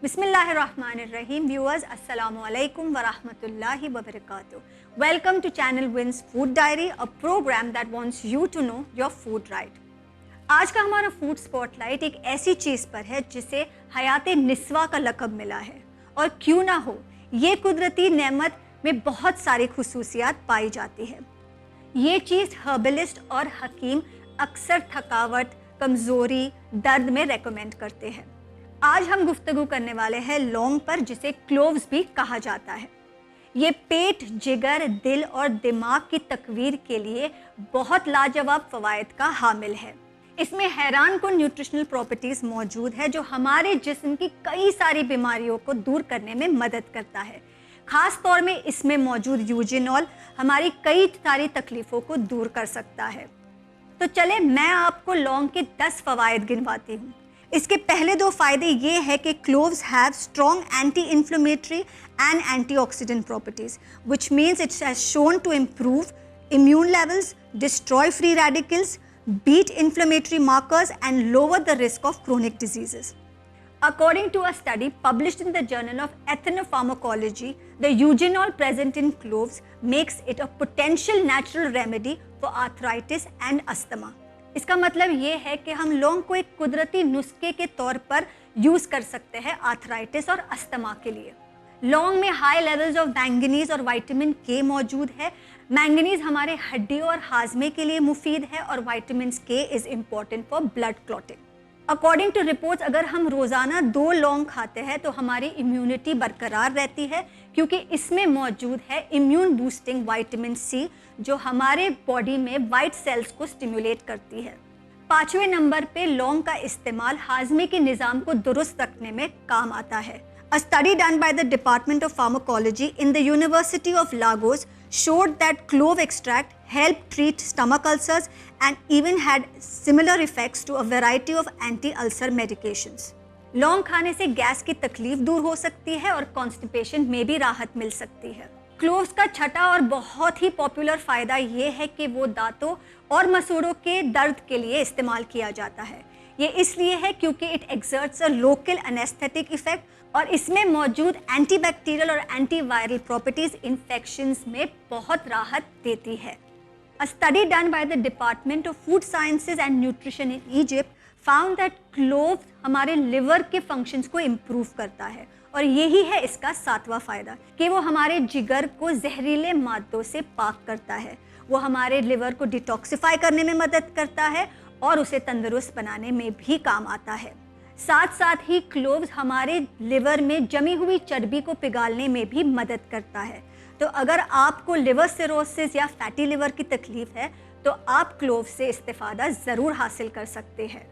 Bismillahirrahmanirrahim. Viewers, Assalamu alaikum wa rahmatullahi wa barakatuh. Welcome to channel Wins Food Diary, a program that wants you to know your food right. आज का हमारा food spotlight एक ऐसी चीज़ पर है जिसे हयाते निस्वा का लक़ब मिला है, और क्यों ना हो, ये कुदरती नेमत में बहुत सारी खुसूसियात पाई जाती है। ये चीज़ हर्बलिस्ट और हकीम अक्सर थकावट, कमज़ोरी, दर्द में रेकमेंड करते हैं। आज हम गुफ्तगू करने वाले हैं लौंग पर, जिसे क्लोव्स भी कहा जाता है। ये पेट, जिगर, दिल और दिमाग की तकवीर के लिए बहुत लाजवाब फ़वाइद का हामिल है। इसमें हैरान कुन न्यूट्रिशनल प्रॉपर्टीज़ मौजूद है जो हमारे जिस्म की कई सारी बीमारियों को दूर करने में मदद करता है। ख़ास तौर में इसमें मौजूद यूजिनॉल हमारी कई सारी तकलीफ़ों को दूर कर सकता है। तो चले मैं आपको लौंग के 10 फ़वाइद गिनवाती हूँ। इसके पहले 2 फ़ायदे ये है कि cloves have strong anti inflammatory and antioxidant properties, which means it has shown to improve immune levels, destroy free radicals, beat inflammatory markers and lower the risk of chronic diseases. According to a study published in the Journal of Ethnopharmacology, the eugenol present in cloves makes it a potential natural remedy for arthritis and asthma. इसका मतलब ये है कि हम लौंग को एक कुदरती नुस्खे के तौर पर यूज़ कर सकते हैं आर्थराइटिस और अस्थमा के लिए। लौंग में हाई लेवल्स ऑफ मैंगनीज और विटामिन के मौजूद है। मैंगनीज हमारे हड्डियों और हाजमे के लिए मुफीद है और vitamin K is important for blood clotting. According to reports, अगर हम रोज़ाना 2 लौंग खाते हैं तो हमारी इम्यूनिटी बरकरार रहती है, क्योंकि इसमें मौजूद है इम्यून बूस्टिंग विटामिन सी, जो हमारे बॉडी में वाइट सेल्स को स्टिमुलेट करती है। 5वें नंबर पे लौंग का इस्तेमाल हाजमे के निज़ाम को दुरुस्त रखने में काम आता है। A study done by the Department of Pharmacology in the University of Lagos showed that clove extract helped treat stomach ulcers and even had similar effects to a variety of anti-ulcer medications. लौंग खाने से gas की तकलीफ दूर हो सकती है और कॉन्स्टिपेशन में भी राहत मिल सकती है। क्लोव्स का छठा और बहुत ही पॉपुलर फ़ायदा ये है कि वो दांतों और मसूड़ों के दर्द के लिए इस्तेमाल किया जाता है। ये इसलिए है क्योंकि it exerts a local anaesthetic effect और इसमें मौजूद एंटीबैक्टीरियल और एंटीवायरल प्रॉपर्टीज़ इन्फेक्शंस में बहुत राहत देती है। A study done by the Department of Food Sciences and Nutrition in Egypt found that cloves हमारे लिवर के फंक्शंस को इम्प्रूव करता है, और यही है इसका 7वां फ़ायदा कि वो हमारे जिगर को जहरीले मादों से पाक करता है। वो हमारे लिवर को डिटॉक्सिफाई करने में मदद करता है और उसे तंदुरुस्त बनाने में भी काम आता है। साथ साथ ही क्लोव्स हमारे लिवर में जमी हुई चर्बी को पिघालने में भी मदद करता है। तो अगर आपको लिवर सिरोसिस या फैटी लिवर की तकलीफ है तो आप क्लोव्स से इस्तेफादा ज़रूर हासिल कर सकते हैं।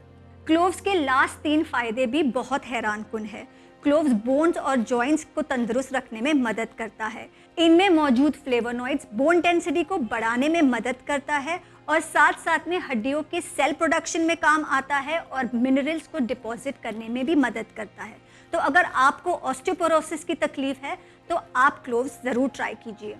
क्लोव्स के लास्ट 3 फ़ायदे भी बहुत हैरान कुन है। क्लोव्स बोन्स और जॉइंट्स को तंदुरुस्त रखने में मदद करता है। इनमें मौजूद फ्लेवोनॉइड्स बोन डेंसिटी को बढ़ाने में मदद करता है और साथ साथ में हड्डियों के सेल प्रोडक्शन में काम आता है और मिनरल्स को डिपॉजिट करने में भी मदद करता है। तो अगर आपको ऑस्टियोपोरोसिस की तकलीफ है तो आप क्लोव्स ज़रूर ट्राई कीजिए।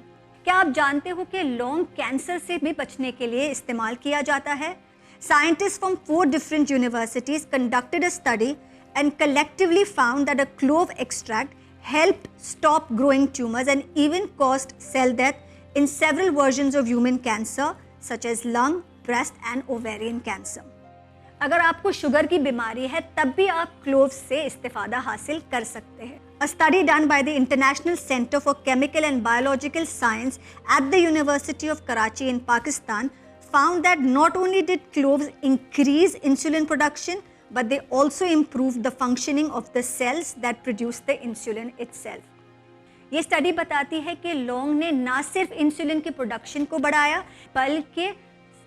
क्या आप जानते हो कि लौंग कैंसर से भी बचने के लिए इस्तेमाल किया जाता है? Scientists from 4 different universities conducted a study and collectively found that a clove extract helped stop growing tumors and even caused cell death in several versions of human cancer such as lung, breast and ovarian cancer. अगर आपको sugar की बीमारी है तब भी आप cloves से इस्तेफादा हासिल कर सकते हैं। A study done by the International Center for Chemical and Biological Science at the University of Karachi in Pakistan found that not only did cloves increase insulin production, but they also improved the functioning of the cells that produce the insulin itself. ये study बताती है कि लौंग ने ना सिर्फ insulin की production को बढ़ाया बल्कि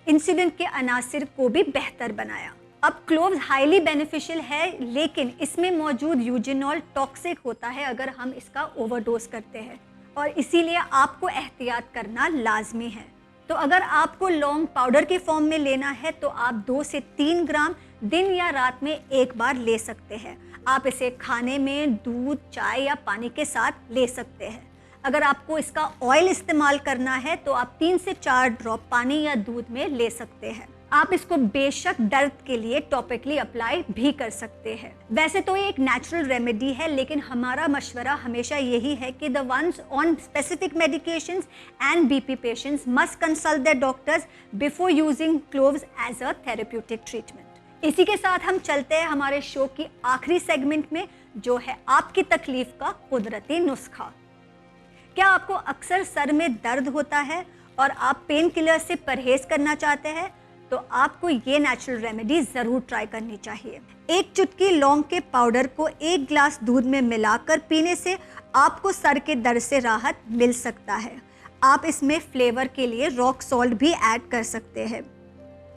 इंसुलिन के अनासिर को भी बेहतर बनाया। अब क्लोव्स हाईली बेनिफिशियल है, लेकिन इसमें मौजूद यूजिनॉल टॉक्सिक होता है अगर हम इसका ओवरडोज करते हैं, और इसीलिए आपको एहतियात करना लाजमी है। तो अगर आपको लौंग पाउडर के फॉर्म में लेना है तो आप 2 से 3 ग्राम दिन या रात में एक बार ले सकते हैं। आप इसे खाने में दूध, चाय या पानी के साथ ले सकते हैं। अगर आपको इसका ऑयल इस्तेमाल करना है तो आप 3 से 4 ड्रॉप पानी या दूध में ले सकते हैं। आप इसको बेशक दर्द के लिए टॉपिकली अप्लाई भी कर सकते हैं। वैसे तो ये एक नेचुरल रेमेडी है, लेकिन हमारा मशवरा हमेशा यही है कि the ones on specific medications and BP patients must consult their doctors before using cloves as a therapeutic treatment. इसी के साथ हम चलते हैं हमारे शो की आखिरी सेगमेंट में, जो है आपकी तकलीफ का कुदरती नुस्खा। क्या आपको अक्सर सर में दर्द होता है और आप पेन किलर से परहेज करना चाहते हैं? तो आपको ये नेचुरल रेमेडी ज़रूर ट्राई करनी चाहिए। एक चुटकी लौंग के पाउडर को 1 ग्लास दूध में मिलाकर पीने से आपको सर के दर्द से राहत मिल सकता है। आप इसमें फ्लेवर के लिए रॉक सॉल्ट भी ऐड कर सकते हैं।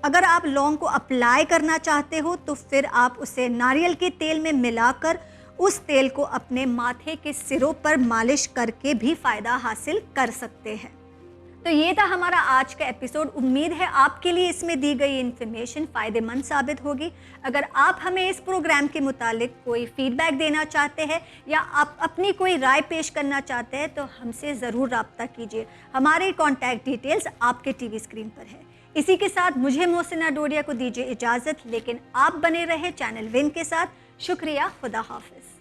अगर आप लौंग को अप्लाई करना चाहते हो तो फिर आप उसे नारियल के तेल में मिलाकर उस तेल को अपने माथे के सिरों पर मालिश करके भी फ़ायदा हासिल कर सकते हैं। तो ये था हमारा आज का एपिसोड। उम्मीद है आपके लिए इसमें दी गई इन्फॉर्मेशन फ़ायदेमंद साबित होगी। अगर आप हमें इस प्रोग्राम के मुतालिक कोई फीडबैक देना चाहते हैं या आप अपनी कोई राय पेश करना चाहते हैं तो हमसे ज़रूर रब्ता कीजिए। हमारे कॉन्टैक्ट डिटेल्स आपके टीवी स्क्रीन पर है। इसी के साथ मुझे मोहसिना डोडिया को दीजिए इजाज़त, लेकिन आप बने रहे चैनल विन के साथ। शुक्रिया, खुदा हाफिज़।